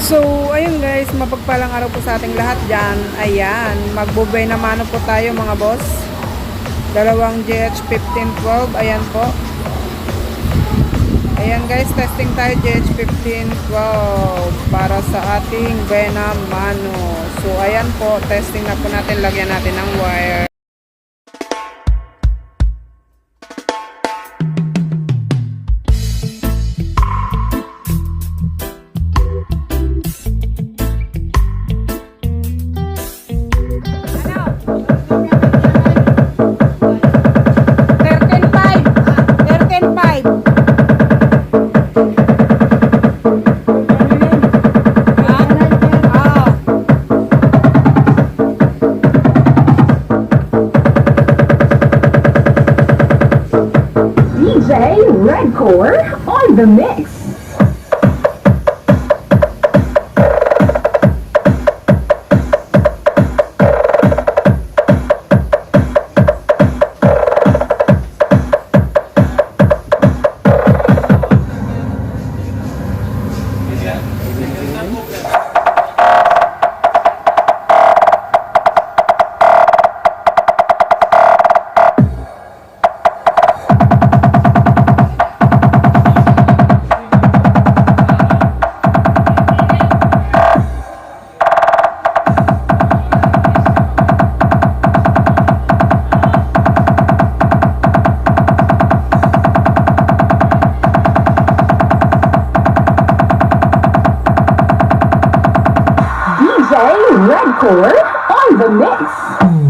So, ayun guys, mapagpalang araw po sa ating lahat dyan. Ayan, magbubuenamano po tayo mga boss. Dalawang JH-1512, ayan po. Ayan guys, testing tayo JH-1512 para sa ating Buenamano. So, ayan po, testing na po natin, lagyan natin ng wire. Redcore on the mix. Redcore on the mix.